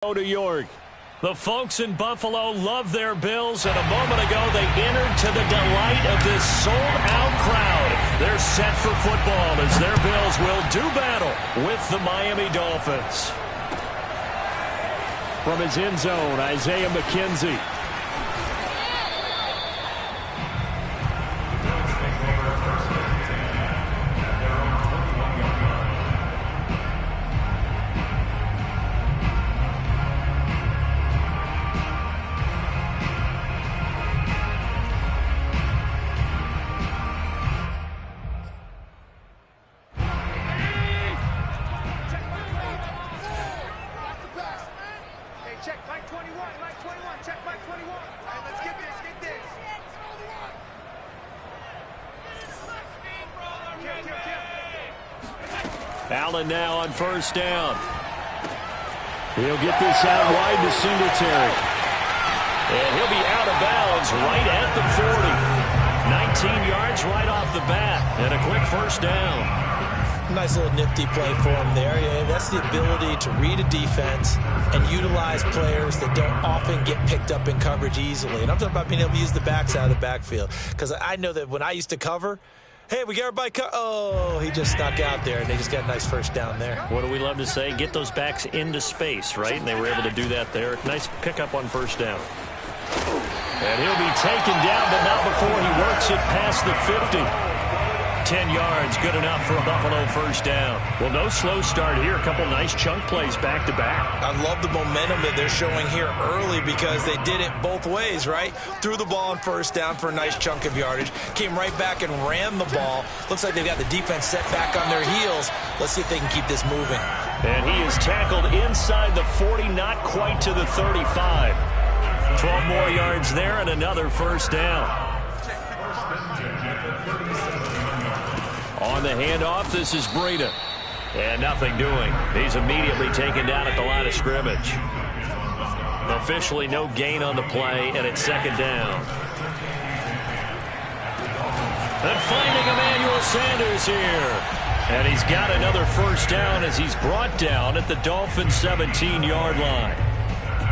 To York. The folks in Buffalo love their Bills, and a moment ago they entered to the delight of this sold-out crowd. They're set for football as their Bills will do battle with the Miami Dolphins. From his end zone, Isaiah McKenzie. Allen now on first down. He'll get this out wide to Singletary. And he'll be out of bounds right at the 40. 19 yards right off the bat. And a quick first down. Nice little nifty play for him there. Yeah, that's the ability to read a defense and utilize players that don't often get picked up in coverage easily. And I'm talking about being able to use the backs out of the backfield. Because I know that when I used to cover, hey, we got everybody oh, he just snuck out there, and they just got a nice first down there. What do we love to say? Get those backs into space, right? And they were able to do that there. Nice pickup on first down. And he'll be taken down, but not before he works it past the 50. 10 yards, good enough for a Buffalo first down. Well, no slow start here. A couple nice chunk plays back-to-back. I love the momentum that they're showing here early because they did it both ways, right? Threw the ball on first down for a nice chunk of yardage. Came right back and ran the ball. Looks like they've got the defense set back on their heels. Let's see if they can keep this moving. And he is tackled inside the 40, not quite to the 35. 12 more yards there and another first down. On the handoff, this is Breida. And nothing doing. He's immediately taken down at the line of scrimmage. Officially no gain on the play, and it's second down. And finding Emmanuel Sanders here. And he's got another first down as he's brought down at the Dolphins' 17-yard line.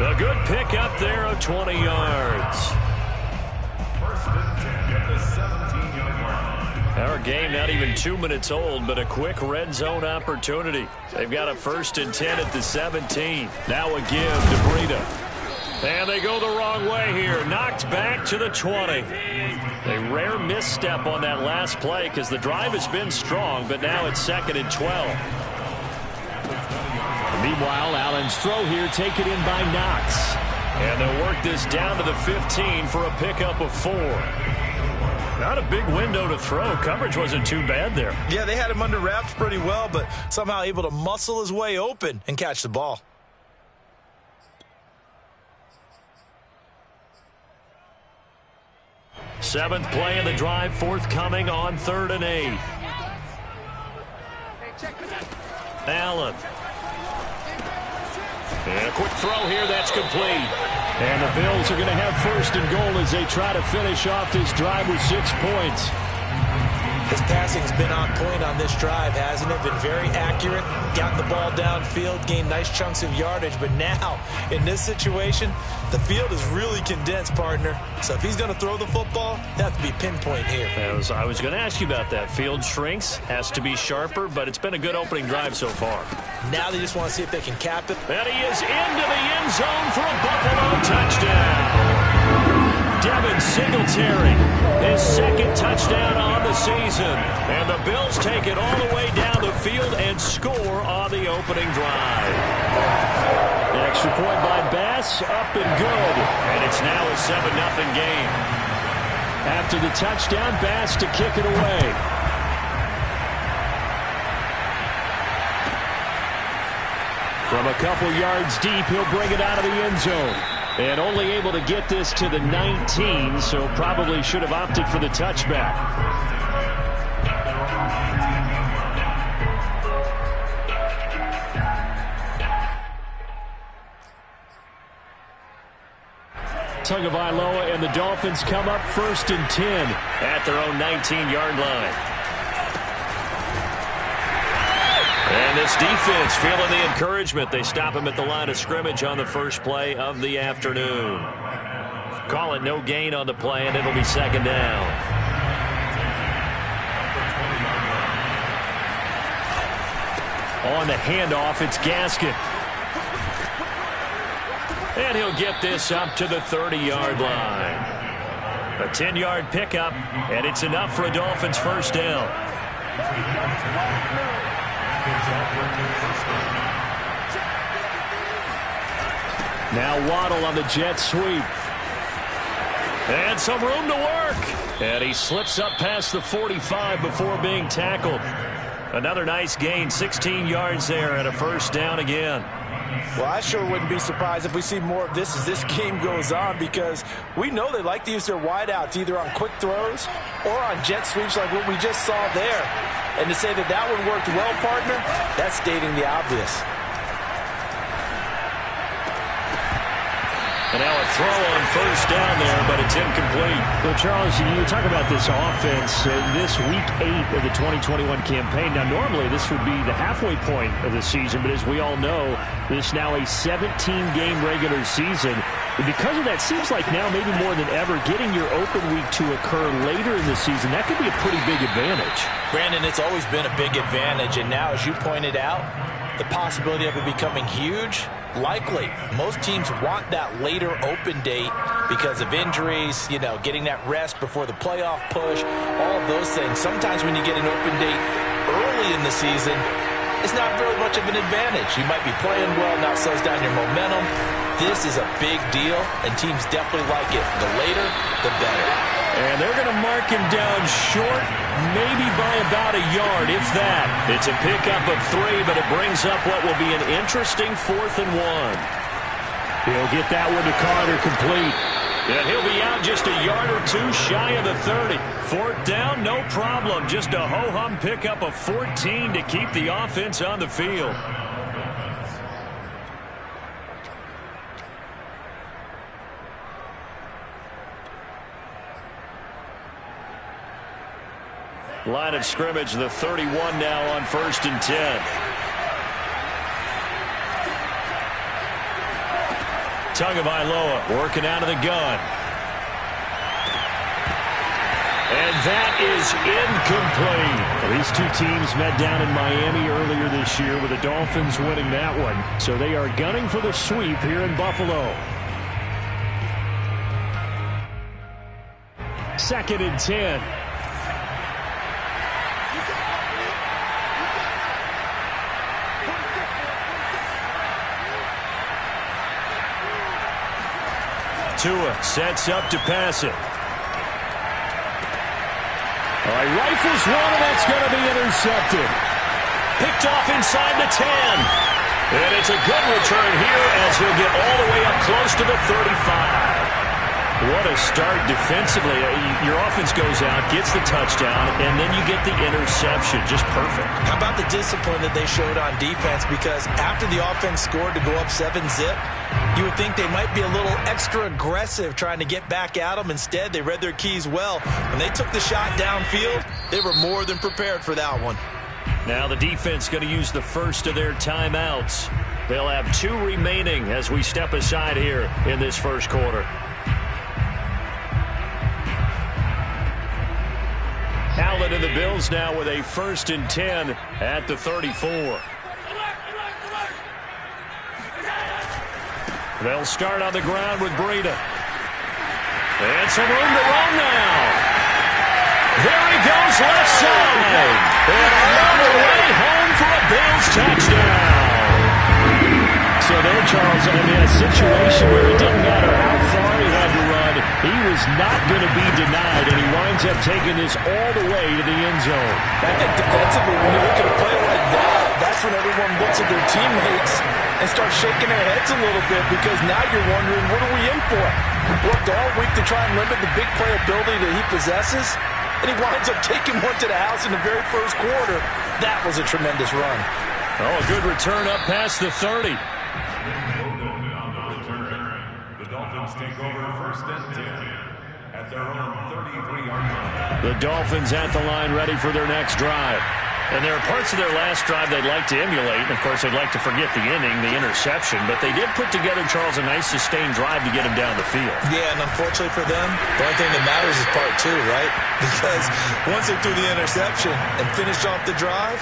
A good pickup there of 20 yards. Our game not even 2 minutes old, but a quick red zone opportunity. They've got a 1st and 10 at the 17. Now a give to Breida. And they go the wrong way here. Knocked back to the 20. A rare misstep on that last play because the drive has been strong, but now it's 2nd and 12. Meanwhile, Allen's throw here taken in by Knox. And they'll work this down to the 15 for a pickup of 4. Not a big window to throw. Coverage wasn't too bad there. Yeah, they had him under wraps pretty well, but somehow able to muscle his way open and catch the ball. Seventh play of the drive forthcoming on 3rd and 8. Allen. And a quick throw here, that's complete. And the Bills are going to have 1st and goal as they try to finish off this drive with 6 points. His passing's been on point on this drive, hasn't it? Been very accurate, gotten the ball downfield, gained nice chunks of yardage. But now, in this situation, the field is really condensed, partner. So if he's going to throw the football, that has to be pinpoint here. I was going to ask you about that. Field shrinks, has to be sharper, but it's been a good opening drive so far. Now they just want to see if they can cap it. And he is into the end zone for a Buffalo touchdown. Devin Singletary, his 2nd touchdown on the season. And the Bills take it all the way down the field and score on the opening drive. Extra point by Bass, up and good. And it's now a 7-0 game. After the touchdown, Bass to kick it away. From a couple yards deep, he'll bring it out of the end zone. And only able to get this to the 19, so probably should have opted for the touchback. Tagovailoa and the Dolphins come up 1st and 10 at their own 19-yard line. And this defense feeling the encouragement. They stop him at the line of scrimmage on the first play of the afternoon. Call it no gain on the play, and it'll be second down. On the handoff, it's Gaskin. And he'll get this up to the 30-yard line. A 10-yard pickup, and it's enough for a Dolphins first down. Now Waddle on the jet sweep. And some room to work. And he slips up past the 45 before being tackled. Another nice gain, 16 yards there, and a first down again. Well, I sure wouldn't be surprised if we see more of this as this game goes on, because we know they like to use their wideouts either on quick throws or on jet sweeps like what we just saw there. And to say that that one worked well, partner, that's stating the obvious. And now a throw on first down there, but it's incomplete. Well, Charles, you talk about this offense, this week 8 of the 2021 campaign. Now, normally this would be the halfway point of the season, but as we all know, this is now a 17-game regular season. And because of that, seems like now maybe more than ever, getting your open week to occur later in the season, that could be a pretty big advantage. Brandon, it's always been a big advantage, and now, as you pointed out, the possibility of it becoming huge, likely. Most teams want that later open date because of injuries, you know, getting that rest before the playoff push, all of those things. Sometimes when you get an open date early in the season, it's not very much of an advantage. You might be playing well, now slows down your momentum. This is a big deal, and teams definitely like it. The later, the better. And they're going to mark him down short, maybe by about a yard, if that. It's a pickup of 3, but it brings up what will be an interesting 4th and 1. He'll get that one to Carter complete. And he'll be out just a yard or 2 shy of the 30. 4th down, no problem. Just a ho-hum pickup of 14 to keep the offense on the field. Line of scrimmage, the 31 now on 1st and 10. Tagovailoa working out of the gun. And that is incomplete. These two teams met down in Miami earlier this year with the Dolphins winning that one. So they are gunning for the sweep here in Buffalo. 2nd and 10. Tua sets up to pass it. All right, rifles one, and that's going to be intercepted. Picked off inside the 10. And it's a good return here as he'll get all the way up close to the 35. What a start defensively. Your offense goes out, gets the touchdown, and then you get the interception. Just perfect. How about the discipline that they showed on defense? Because after the offense scored to go up 7-zip, you would think they might be a little extra aggressive trying to get back at them. Instead, they read their keys well. When they took the shot downfield, they were more than prepared for that one. Now the defense going to use the first of their timeouts. They'll have 2 remaining as we step aside here in this first quarter. Allen and the Bills now with a 1st and 10 at the 34. They'll start on the ground with Breida. And some room to run now. There he goes left side. And on the way home for a Bills touchdown. So there, Charles, I mean, a situation where it didn't matter how far he had to run, he was not going to be denied, and he winds up taking this all the way to the end zone. I think defensively, when you look at a play like that, that's when everyone looks at their teammates and starts shaking their heads a little bit, because now you're wondering, what are we in for? Worked all week to try and limit the big play ability that he possesses, and he winds up taking one to the house in the very first quarter. That was a tremendous run. Oh, a good return up past the 30. The Dolphins take over 1st and 10 at their own 33-yard line. The Dolphins at the line, ready for their next drive. And there are parts of their last drive they'd like to emulate. And, of course, they'd like to forget the inning, the interception. But they did put together, Charles, a nice sustained drive to get him down the field. Yeah, and unfortunately for them, the only thing that matters is part two, right? Because once they threw the interception and finished off the drive,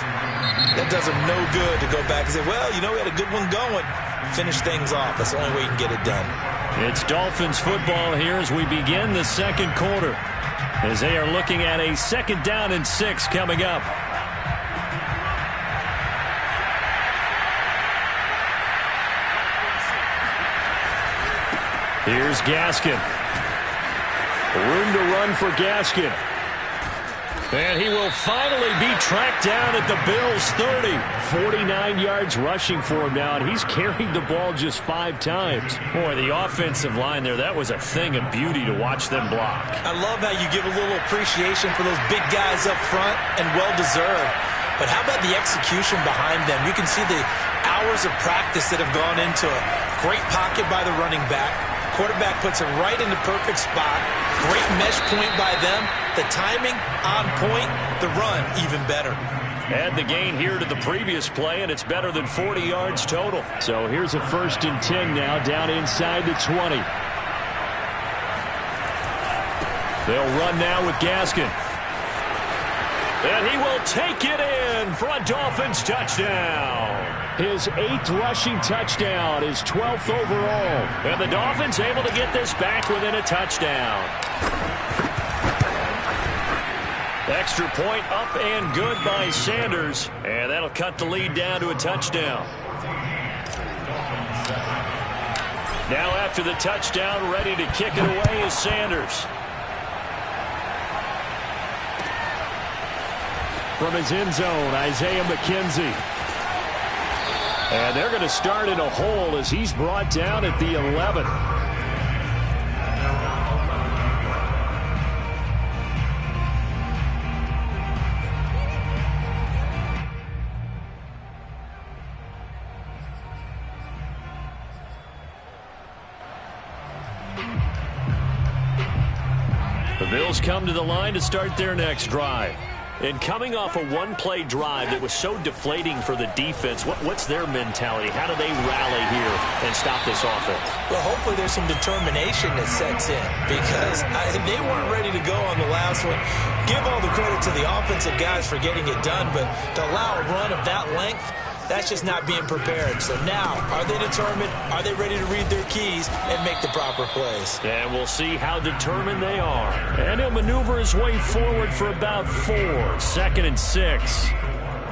that does them no good to go back and say, well, you know, we had a good one going. Finish things off. That's the only way you can get it done. It's Dolphins football here as we begin the second quarter, as they are looking at a 2nd down and 6 coming up. Here's Gaskin. Room to run for Gaskin. And he will finally be tracked down at the Bills' 30. 49 yards rushing for him now, and he's carried the ball just 5 times. Boy, the offensive line there, that was a thing of beauty to watch them block. I love how you give a little appreciation for those big guys up front, and well-deserved. But how about the execution behind them? You can see the hours of practice that have gone into a great pocket by the running back. Quarterback puts it right in the perfect spot. Great mesh point by them. The timing on point. The run even better. Add the gain here to the previous play, and it's better than 40 yards total. So here's a 1st and 10 now, down inside the 20. They'll run now with Gaskin. And he will take it in for a Dolphins touchdown. His 8th rushing touchdown, his 12th overall. And the Dolphins able to get this back within a touchdown. Extra point up and good by Sanders. And that'll cut the lead down to a touchdown. Now after the touchdown, ready to kick it away is Sanders. From his end zone, Isaiah McKenzie. And they're going to start in a hole as he's brought down at the 11. The Bills come to the line to start their next drive. And coming off a one-play drive that was so deflating for the defense, what's their mentality? How do they rally here and stop this offense? Well, hopefully there's some determination that sets in, because they weren't ready to go on the last one. Give all the credit to the offensive guys for getting it done, but to allow a run of that length, that's just not being prepared. So now, are they determined? Are they ready to read their keys and make the proper plays? And we'll see how determined they are. And he'll maneuver his way forward for about 4. 2nd and 6.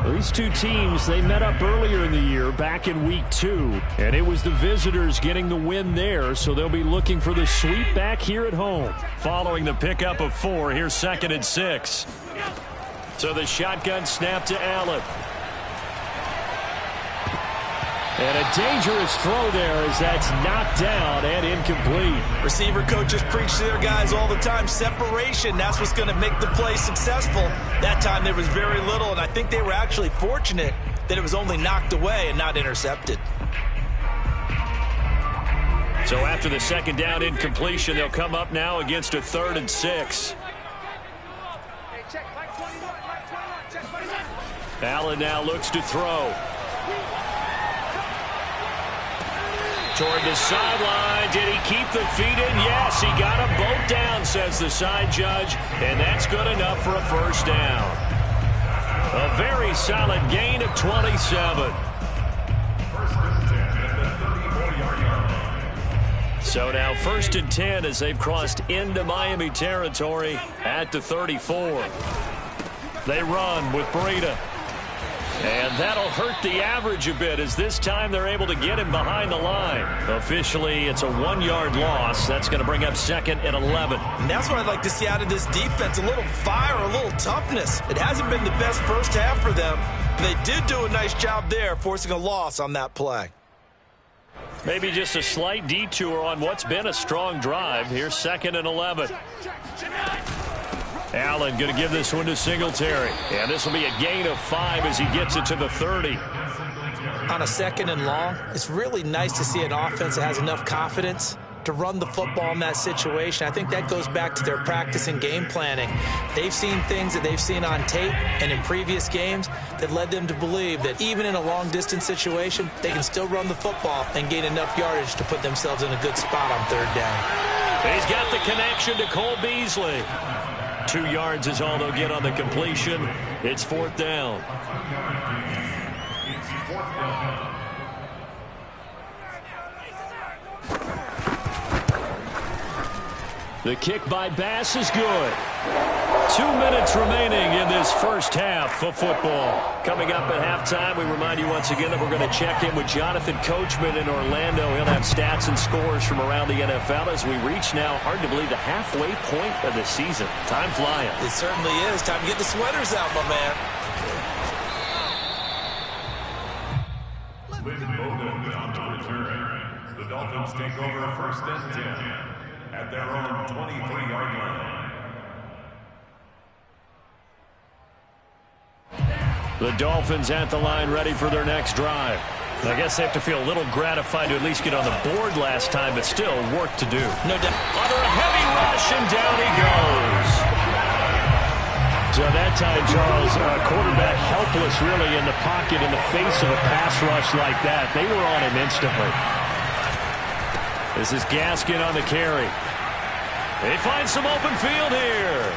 These two teams, they met up earlier in the year, back in week 2. And it was the visitors getting the win there, so they'll be looking for the sweep back here at home. Following the pickup of 4, here's 2nd and 6. So the shotgun snap to Allen. And a dangerous throw there as that's knocked down and incomplete. Receiver coaches preach to their guys all the time. Separation, that's what's going to make the play successful. That time there was very little, and I think they were actually fortunate that it was only knocked away and not intercepted. So after the 2nd down incompletion, they'll come up now against a 3rd and 6. Allen now looks to throw. Toward the sideline. Did he keep the feet in? Yes, he got them both down, says the side judge. And that's good enough for a 1st down. A very solid gain of 27. So now 1st and 10 as they've crossed into Miami territory at the 34. They run with Breida. And that'll hurt the average a bit as this time they're able to get him behind the line. Officially, it's a 1-yard loss. That's going to bring up 2nd and 11. And that's what I'd like to see out of this defense, a little fire, a little toughness. It hasn't been the best first half for them. They did do a nice job there, forcing a loss on that play. Maybe just a slight detour on what's been a strong drive. Here's 2nd and 11. Allen going to give this one to Singletary. And this will be a gain of 5 as he gets it to the 30. On a 2nd and long, it's really nice to see an offense that has enough confidence to run the football in that situation. I think that goes back to their practice and game planning. They've seen things that they've seen on tape and in previous games that led them to believe that even in a long-distance situation, they can still run the football and gain enough yardage to put themselves in a good spot on third down. He's got the connection to Cole Beasley. 2 yards is all they'll get on the completion. It's 4th down. The kick by Bass is good. 2 minutes remaining in this first half of football. Coming up at halftime, we remind you once again that we're going to check in with Jonathan Coachman in Orlando. He'll have stats and scores from around the NFL as we reach now, hard to believe, the halfway point of the season. Time flying. It certainly is. Time to get the sweaters out, my man. Lynn Bowden on the return. The Dolphins take over 1st and 10 at their own 23-yard line. The Dolphins at the line, ready for their next drive. I guess they have to feel a little gratified to at least get on the board last time, but still work to do. No doubt. Under a heavy rush, and down he goes. So that time, Charles, quarterback helpless really in the pocket in the face of a pass rush like that. They were on him instantly. This is Gaskin on the carry. They find some open field here.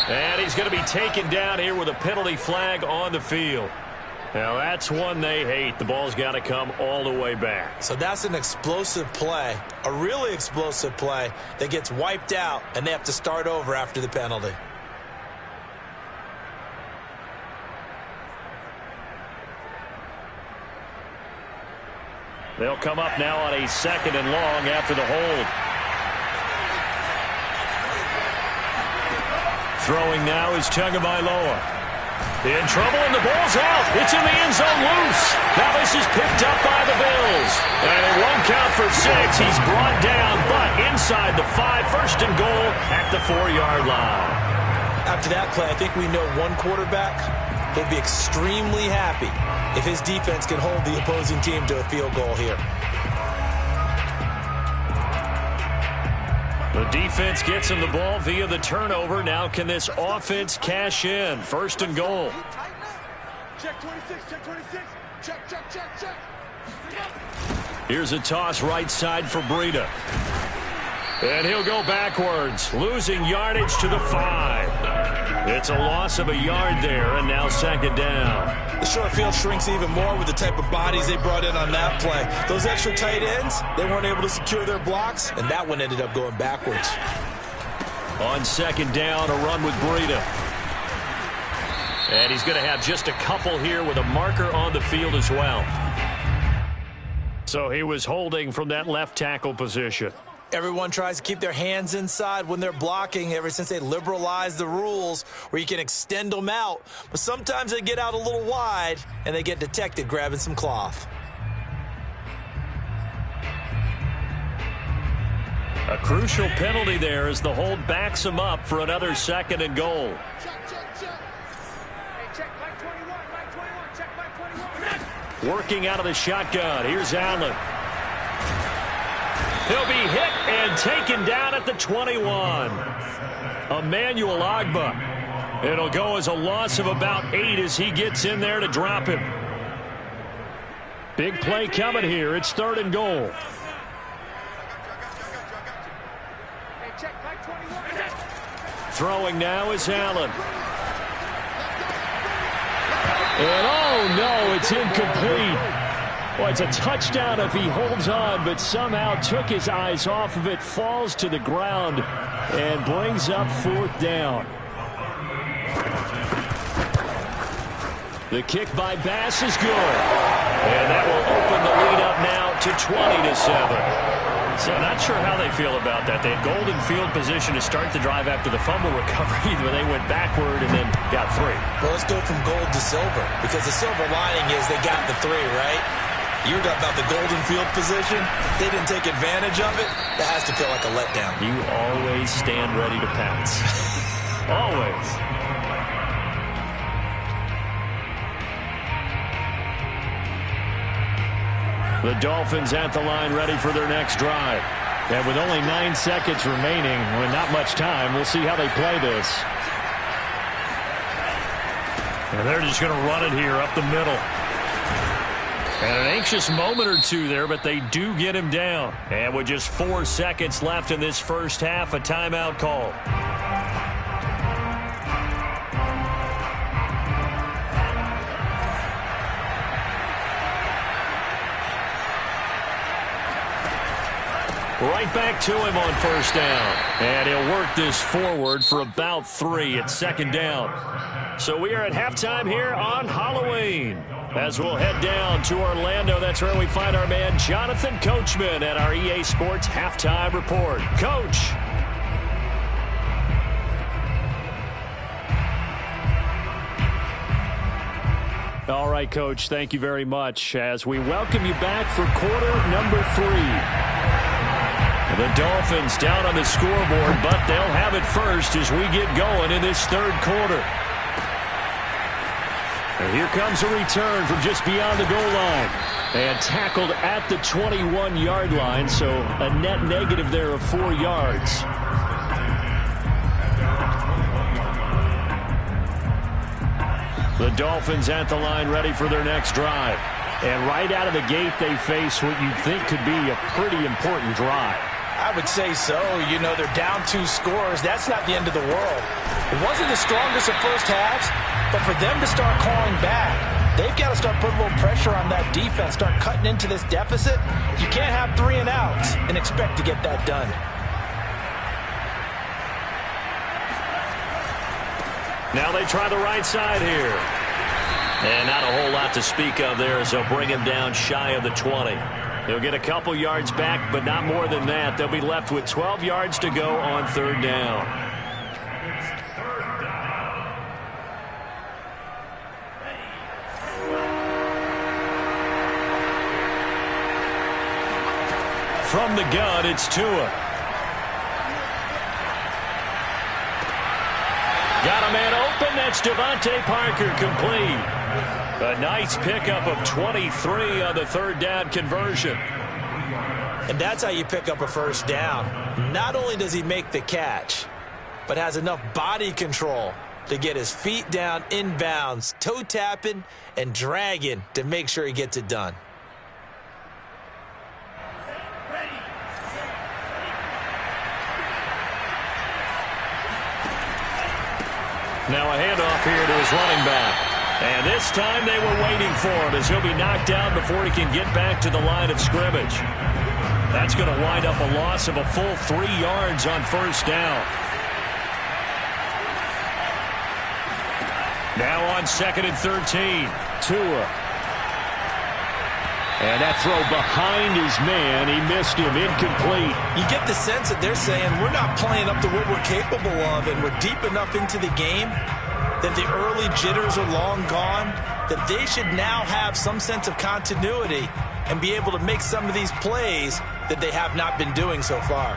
And he's going to be taken down here with a penalty flag on the field. Now, that's one they hate. The ball's got to come all the way back. So that's an explosive play, a really explosive play that gets wiped out, and they have to start over after the penalty. They'll come up now on a 2nd and long after the hold. Throwing now is Tagovailoa. In trouble, and the ball's out. It's in the end zone loose. Now this is picked up by the Bills. And it won't count for 6. He's brought down, but inside the 5. 1st and goal at the 4-yard line. After that play, I think we know one quarterback will be extremely happy if his defense can hold the opposing team to a field goal here. The defense gets him the ball via the turnover. Now can this offense cash in? 1st and goal. Check 26, check 26. Check. Here's a toss right side for Breida. And he'll go backwards, losing yardage to the 5. It's a loss of a yard there, and now 2nd down. The short field shrinks even more with the type of bodies they brought in on that play. Those extra tight ends, they weren't able to secure their blocks, and that one ended up going backwards. On 2nd down, a run with Breida. And he's going to have just a couple here with a marker on the field as well. So he was holding from that left tackle position. Everyone tries to keep their hands inside when they're blocking ever since they liberalized the rules where you can extend them out. But sometimes they get out a little wide and they get detected grabbing some cloth. A crucial penalty there as the hold backs him up for another 2nd and goal. Working out of the shotgun. Here's Allen. He'll be hit and taken down at the 21. Emmanuel Ogbah. It'll go as a loss of about 8 as he gets in there to drop him. Big play coming here. It's 3rd and goal. Throwing now is Allen. And oh no, it's incomplete. Well, it's a touchdown if he holds on, but somehow took his eyes off of it, falls to the ground, and brings up 4th down. The kick by Bass is good. And that will open the lead up now to 20-7. So not sure how they feel about that. They had golden field position to start the drive after the fumble recovery, but they went backward and then got 3. Well, let's go from gold to silver, because the silver lining is they got the 3, right? You're talking about the golden field position. They didn't take advantage of it. That has to feel like a letdown. You always stand ready to pounce. Always. The Dolphins at the line ready for their next drive. And with only 9 seconds remaining, with not much time, we'll see how they play this. And they're just going to run it here up the middle. And an anxious moment or two there, but they do get him down. And with just 4 seconds left in this first half, a timeout call. Right back to him on first down. And he'll work this forward for about 3 at second down. So we are at halftime here on Halloween. As we'll head down to Orlando, that's where we find our man Jonathan Coachman at our EA Sports Halftime Report. Coach. All right, Coach, thank you very much as we welcome you back for quarter number 3. The Dolphins down on the scoreboard, but they'll have it first as we get going in this third quarter. And here comes a return from just beyond the goal line. And tackled at the 21-yard line, so a net negative there of 4 yards. The Dolphins at the line ready for their next drive. And right out of the gate, they face what you think could be a pretty important drive. I would say so. You know, they're down 2 scores. That's not the end of the world. It wasn't the strongest of first halves, but for them to start calling back, they've got to start putting a little pressure on that defense, start cutting into this deficit. You can't have 3 and outs and expect to get that done. Now they try the right side here. And not a whole lot to speak of there as they'll bring him down shy of the 20. They'll get a couple yards back, but not more than that. They'll be left with 12 yards to go on third down. From the gun, it's Tua. Got a man open. That's Devontae Parker complete. A nice pickup of 23 on the third down conversion. And that's how you pick up a first down. Not only does he make the catch, but has enough body control to get his feet down inbounds, toe tapping and dragging to make sure he gets it done. Now a handoff here to his running back. And this time they were waiting for him as he'll be knocked down before he can get back to the line of scrimmage. That's going to wind up a loss of a full 3 yards on first down. Now on 2nd and 13. Tua. And that throw behind his man. He missed him. Incomplete. You get the sense that they're saying we're not playing up to what we're capable of, and we're deep enough into the game that the early jitters are long gone, that they should now have some sense of continuity and be able to make some of these plays that they have not been doing so far.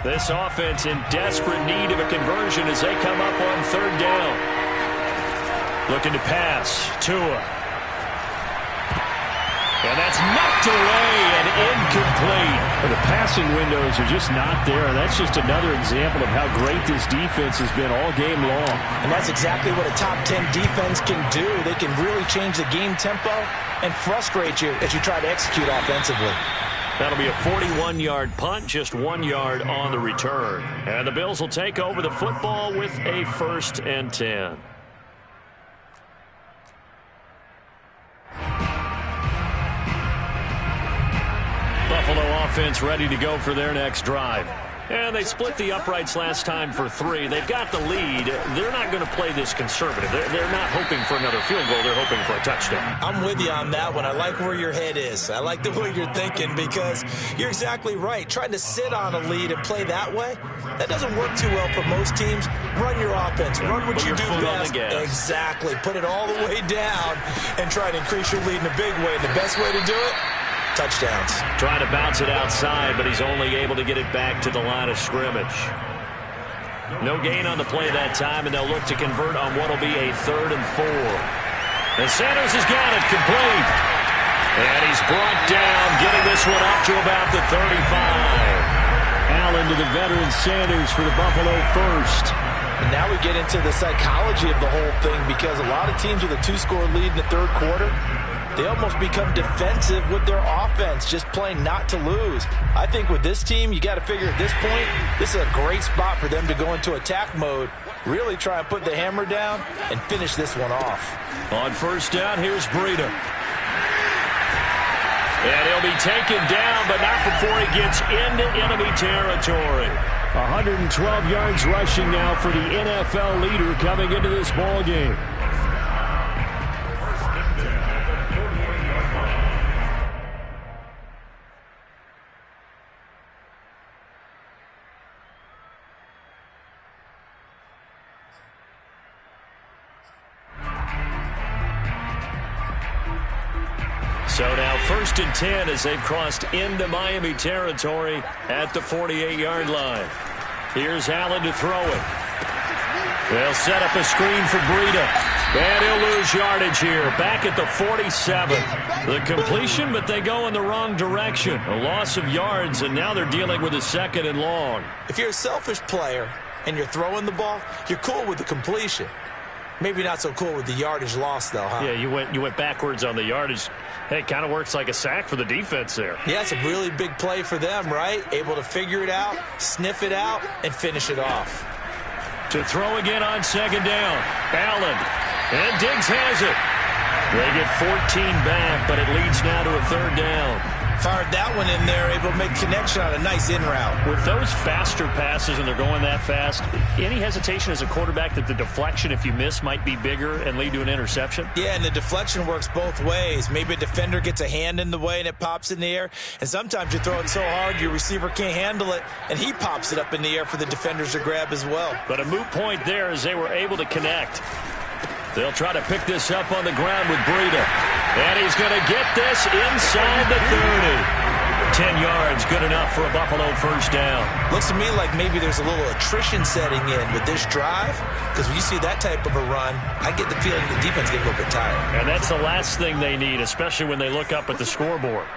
This offense in desperate need of a conversion as they come up on third down. Looking to pass. Tua. And that's knocked away and incomplete. Well, the passing windows are just not there. And that's just another example of how great this defense has been all game long. And that's exactly what a top 10 defense can do. They can really change the game tempo and frustrate you as you try to execute offensively. That'll be a 41-yard punt, just 1 yard on the return. And the Bills will take over the football with a 1st and 10. Buffalo offense ready to go for their next drive. And they split the uprights last time for 3. They've got the lead. They're not going to play this conservative. They're not hoping for another field goal. They're hoping for a touchdown. I'm with you on that one. I like where your head is. I like the way you're thinking because you're exactly right. Trying to sit on a lead and play that way, that doesn't work too well for most teams. Run your offense. Run what you do best. Exactly. Put it all the way down and try to increase your lead in a big way. The best way to do it, touchdowns. Trying to bounce it outside, but he's only able to get it back to the line of scrimmage. No gain on the play that time, and they'll look to convert on what will be a 3rd and 4. And Sanders has got it complete. And he's brought down, getting this one up to about the 35. Allen to the veteran Sanders for the Buffalo first. And now we get into the psychology of the whole thing, because a lot of teams with a 2-score lead in the third quarter, they almost become defensive with their offense, just playing not to lose. I think with this team, you got to figure at this point, this is a great spot for them to go into attack mode, really try and put the hammer down and finish this one off. On first down, here's Breida. And he'll be taken down, but not before he gets into enemy territory. 112 yards rushing now for the NFL leader coming into this ball game. So now 1st and 10 as they've crossed into Miami territory at the 48-yard line. Here's Allen to throw it. They'll set up a screen for Breida. And he'll lose yardage here. Back at the 47. The completion, but they go in the wrong direction. A loss of yards, and now they're dealing with a 2nd and long. If you're a selfish player and you're throwing the ball, you're cool with the completion. Maybe not so cool with the yardage loss, though, huh? Yeah, you went backwards on the yardage. Hey, it kind of works like a sack for the defense there. Yeah, it's a really big play for them, right? Able to figure it out, sniff it out, and finish it off. To throw again on 2nd down. Allen. And Diggs has it. They get 14 back, but it leads now to a 3rd down. Fired that one in there, able to make connection on a nice in route. With those faster passes and they're going that fast, any hesitation as a quarterback that the deflection, if you miss, might be bigger and lead to an interception? Yeah, and the deflection works both ways. Maybe a defender gets a hand in the way and it pops in the air, and sometimes you throw it so hard your receiver can't handle it, and he pops it up in the air for the defenders to grab as well. But a moot point there as they were able to connect. They'll try to pick this up on the ground with Breida. And he's going to get this inside the 30. 10 yards, good enough for a Buffalo 1st down. Looks to me like maybe there's a little attrition setting in with this drive, because when you see that type of a run, I get the feeling the defense gets a little bit tired. And that's the last thing they need, especially when they look up at the scoreboard.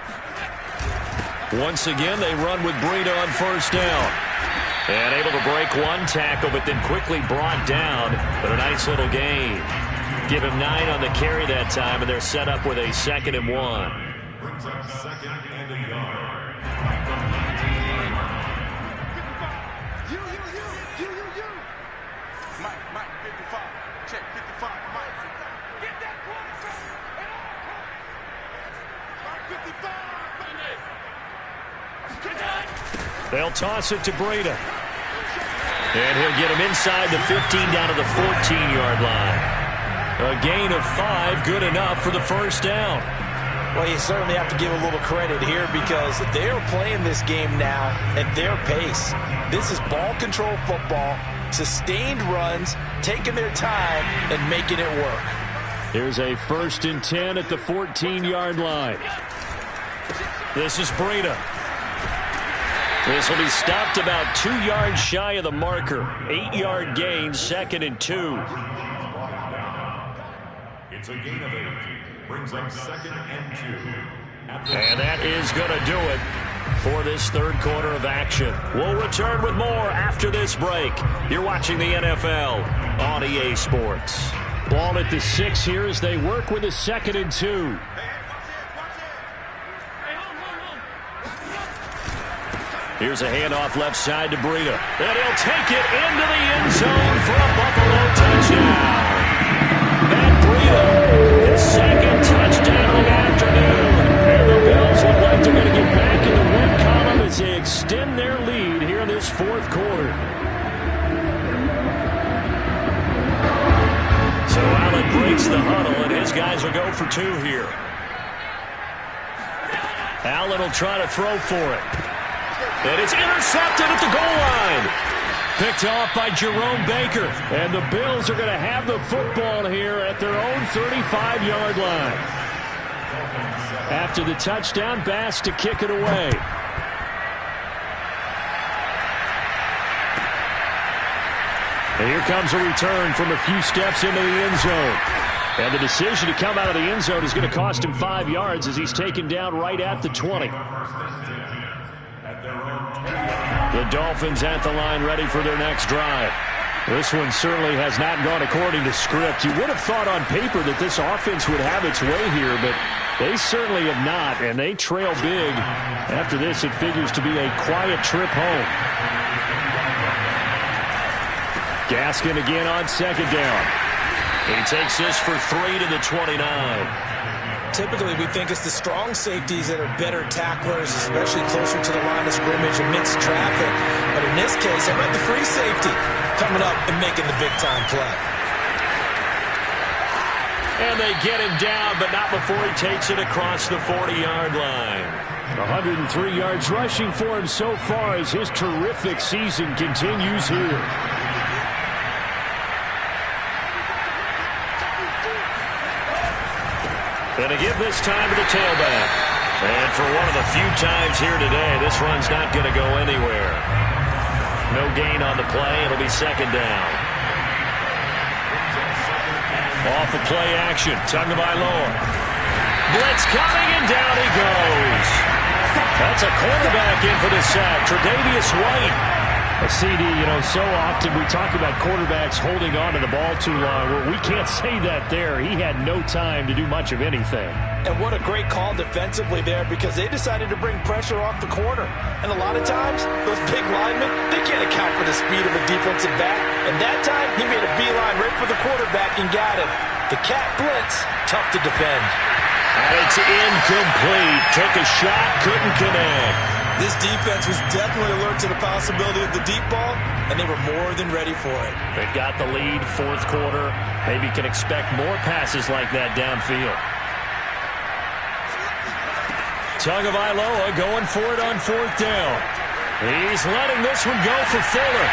Once again, they run with Breida on 1st down. And able to break one tackle, but then quickly brought down. But a nice little gain. Give him 9 on the carry that time, and they're set up with a 2nd and 1. Brings up 2nd and a yard. Mike, 55. Check, 55. Mike. Get that quarterback at all costs. Mike, 55. They'll toss it to Breida. And he'll get him inside the 15 down to the 14-yard line. A gain of 5, good enough for the 1st down. Well, you certainly have to give a little credit here, because they're playing this game now at their pace. This is ball control football, sustained runs, taking their time and making it work. Here's a 1st and 10 at the 14-yard line. This is Breida. This will be stopped about 2 yards shy of the marker. 8-yard gain, 2nd and 2. It's a gain of 8. Brings up 2nd and 2. And that is going to do it for this third quarter of action. We'll return with more after this break. You're watching the NFL on EA Sports. Ball at the 6 here as they work with a 2nd and 2. Here's a handoff left side to Breida. And he'll take it into the end zone for a Buffalo touchdown. Matt Breida, his 2nd touchdown of the afternoon. And the Bills look like they're going to get back in the win column as they extend their lead here in this 4th quarter. So Allen breaks the huddle, and his guys will go for 2 here. Allen will try to throw for it. And it's intercepted at the goal line. Picked off by Jerome Baker. And the Bills are going to have the football here at their own 35-yard line. After the touchdown, Bass to kick it away. And here comes a return from a few steps into the end zone. And the decision to come out of the end zone is going to cost him 5 yards as he's taken down right at the 20. The Dolphins at the line ready for their next drive. This one certainly has not gone according to script. You would have thought on paper that this offense would have its way here, but they certainly have not, and they trail big. After this, it figures to be a quiet trip home. Gaskin again on second down. He takes this for 3 to the 29. Typically, we think it's the strong safeties that are better tacklers, especially closer to the line of scrimmage amidst traffic. But in this case, I read the free safety coming up and making the big-time play. And they get him down, but not before he takes it across the 40-yard line. 103 yards rushing for him so far as his terrific season continues here. And to give this time to the tailback. And for one of the few times here today, this run's not going to go anywhere. No gain on the play. It'll be second down. Off of play action. Tagovailoa. Blitz coming, and down he goes. That's a quarterback in for the sack. Tre'Davious White. A CD, so often we talk about quarterbacks holding on to the ball too long. Well, we can't say that there. He had no time to do much of anything. And what a great call defensively there, because they decided to bring pressure off the corner. And a lot of times, those big linemen, they can't account for the speed of a defensive back. And that time, he made a beeline right for the quarterback and got him. The cat blitz, tough to defend. And it's incomplete. Took a shot, couldn't connect. This defense was definitely alert to the possibility of the deep ball, and they were more than ready for it. They've got the lead, fourth quarter. Maybe can expect more passes like that downfield. Tagovailoa going for it on fourth down. He's letting this one go for Fuller.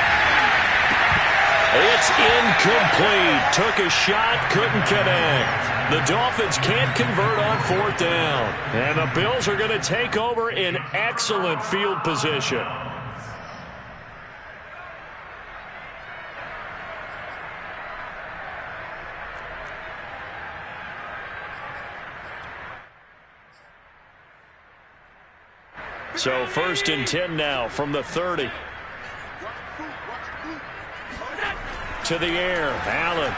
It's incomplete. Took a shot, couldn't connect. The Dolphins can't convert on fourth down. And the Bills are going to take over in excellent field position. So 1st and 10 now from the 30. To the air, Allen.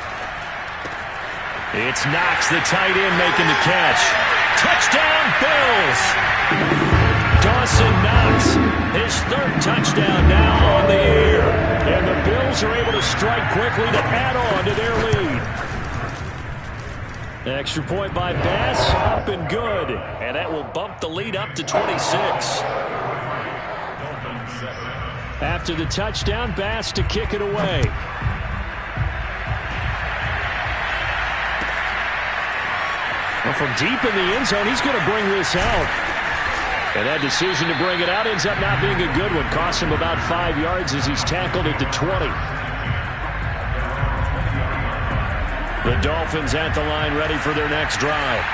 It's Knox, the tight end, making the catch. Touchdown, Bills! Dawson Knox, his third touchdown now on the air. And the Bills are able to strike quickly to add on to their lead. Extra point by Bass, up and good. And that will bump the lead up to 26. After the touchdown, Bass to kick it away. Well, from deep in the end zone, he's going to bring this out. And that decision to bring it out ends up not being a good one. Cost him about 5 yards as he's tackled at the 20. The Dolphins at the line ready for their next drive.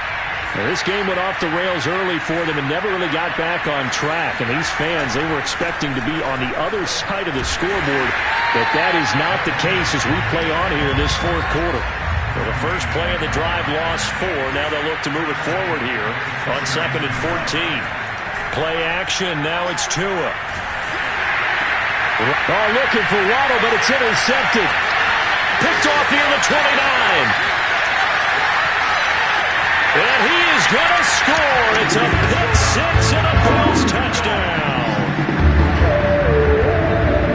Now, this game went off the rails early for them and never really got back on track. And these fans, they were expecting to be on the other side of the scoreboard. But that is not the case as we play on here in this fourth quarter. For the first play of the drive, lost 4. Now they'll look to move it forward here on 2nd and 14. Play action. Now it's Tua. Oh, looking for Waddle, but it's intercepted. Picked off near the 29. And he is going to score. It's a pick six and a Bills touchdown.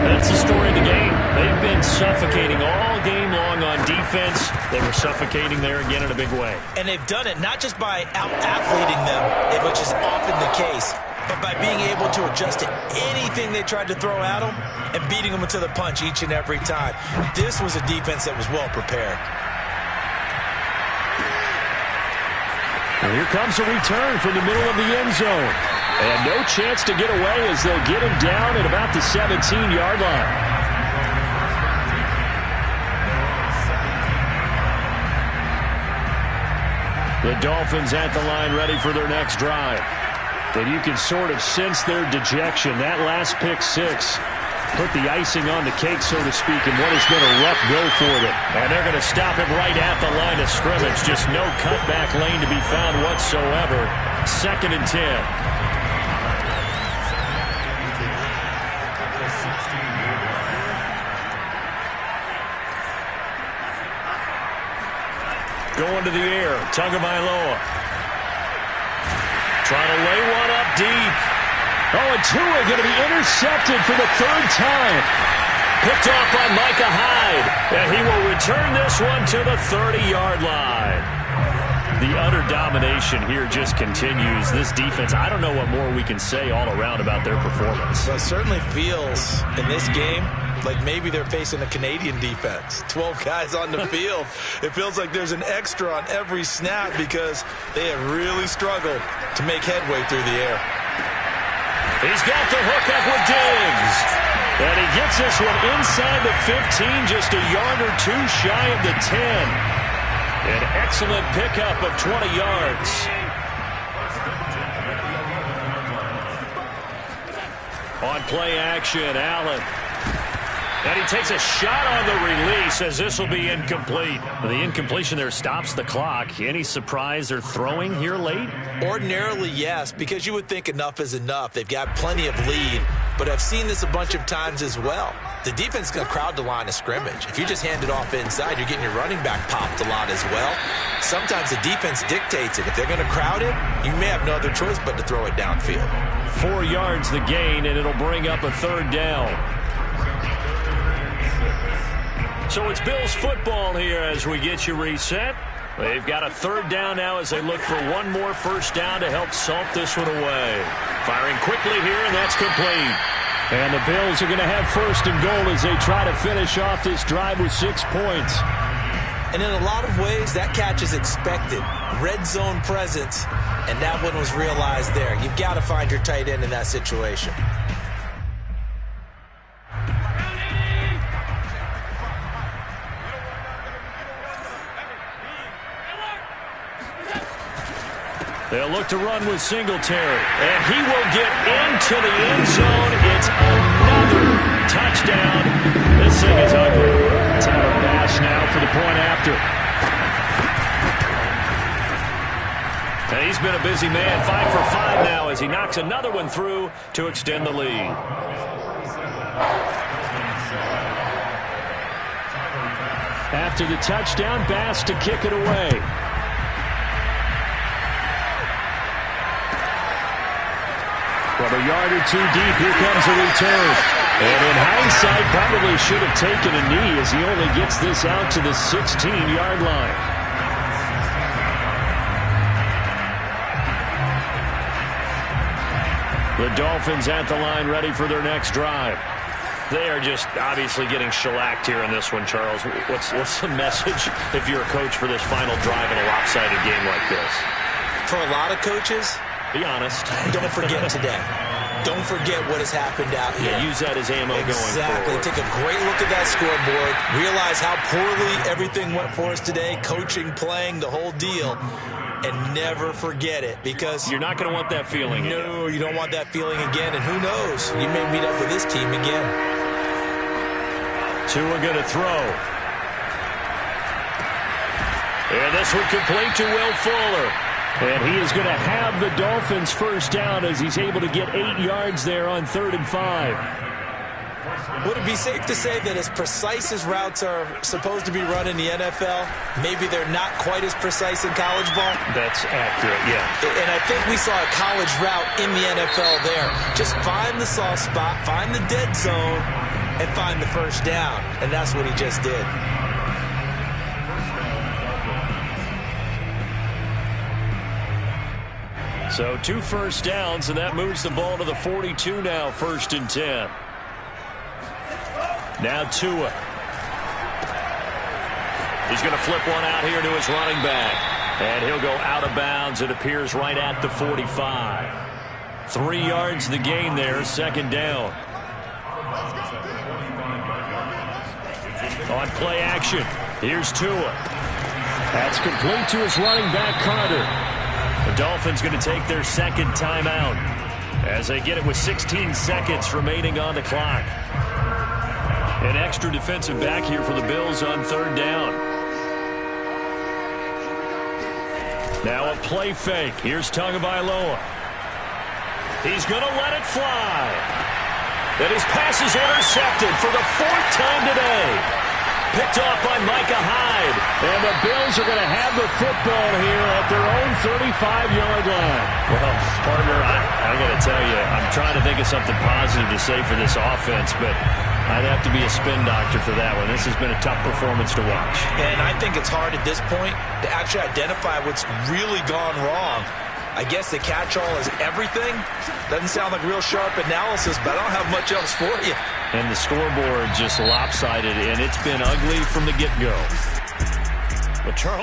That's the story of the game. They've been suffocating all game long on defense. They were suffocating there again in a big way. And they've done it not just by out-athleting them, which is often the case, but by being able to adjust to anything they tried to throw at them and beating them to the punch each and every time. This was a defense that was well prepared. And here comes a return from the middle of the end zone. And no chance to get away as they'll get him down at about the 17-yard line. The Dolphins at the line ready for their next drive. And you can sort of sense their dejection. That last pick six Put the icing on the cake, so to speak, in what has been a rough go for them. And they're going to stop him right at the line of scrimmage. Just no cutback lane to be found whatsoever. 2nd and 10. Going to the air. Tagovailoa. Trying to lay one up deep. Oh, and Tua going to be intercepted for the 3rd time. Picked off by Micah Hyde. And he will return this one to the 30-yard line. The utter domination here just continues. This defense, I don't know what more we can say all around about their performance. Well, it certainly feels in this game like maybe they're facing a Canadian defense. 12 guys on the field. It feels like there's an extra on every snap because they have really struggled to make headway through the air. He's got the hookup with Diggs. And he gets this one inside the 15, just a yard or two shy of the 10. An excellent pickup of 20 yards. On play action, Allen. And he takes a shot on the release as this will be incomplete. The incompletion there stops the clock. Any surprise they're throwing here late? Ordinarily, yes, because you would think enough is enough. They've got plenty of lead, but I've seen this a bunch of times as well. The defense is going to crowd the line of scrimmage. If you just hand it off inside, you're getting your running back popped a lot as well. Sometimes the defense dictates it. If they're going to crowd it, you may have no other choice but to throw it downfield. 4 yards the gain, and it'll bring up a 3rd down. So it's Bills football here as we get you reset. They've got a 3rd down now as they look for one more first down to help salt this one away. Firing quickly here, and that's complete. And the Bills are going to have 1st and goal as they try to finish off this drive with 6 points. And in a lot of ways, that catch is expected. Red zone presence, and that one was realized there. You've got to find your tight end in that situation. They'll look to run with Singletary. And he will get into the end zone. It's another touchdown. This thing is ugly. Tyler Bass now for the point after. And he's been a busy man. 5 for 5 now as he knocks another one through to extend the lead. After the touchdown, Bass to kick it away. From a yard or two deep, here comes a return. And in hindsight, probably should have taken a knee as he only gets this out to the 16-yard line. The Dolphins at the line ready for their next drive. They are just obviously getting shellacked here in this one, Charles. What's the message if you're a coach for this final drive in a lopsided game like this? For a lot of coaches, be honest. Don't forget today. Don't forget what has happened out here. Yeah, use that as ammo going forward. Exactly. Take a great look at that scoreboard. Realize how poorly everything went for us today. Coaching, playing, the whole deal. And never forget it, because you're not going to want that feeling again. No, you don't want that feeling again. And who knows? You may meet up with this team again. Tua going to throw. And this one complete to Will Fuller. And he is going to have the Dolphins first down as he's able to get 8 yards there on 3rd and 5. Would it be safe to say that as precise as routes are supposed to be run in the NFL, maybe they're not quite as precise in college ball? That's accurate, yeah. And I think we saw a college route in the NFL there. Just find the soft spot, find the dead zone, and find the first down. And that's what he just did. So 2 first downs, and that moves the ball to the 42 now, 1st and 10. Now Tua. He's going to flip one out here to his running back. And he'll go out of bounds. It appears right at the 45. 3 yards the gain there, 2nd down. On play action, here's Tua. That's complete to his running back, Carter. The Dolphins going to take their 2nd timeout as they get it with 16 seconds remaining on the clock. An extra defensive back here for the Bills on third down. Now a play fake. Here's Tagovailoa. He's going to let it fly. And his pass is intercepted for the fourth time today. Picked off by Micah Hyde. And the Bills are going to have the football here at their own 35-yard line. Well, partner, I got to tell you, I'm trying to think of something positive to say for this offense, but I'd have to be a spin doctor for that one. This has been a tough performance to watch. And I think it's hard at this point to actually identify what's really gone wrong. I guess the catch-all is everything. Doesn't sound like real sharp analysis, but I don't have much else for you. And the scoreboard just lopsided, and it's been ugly from the get-go. But Charles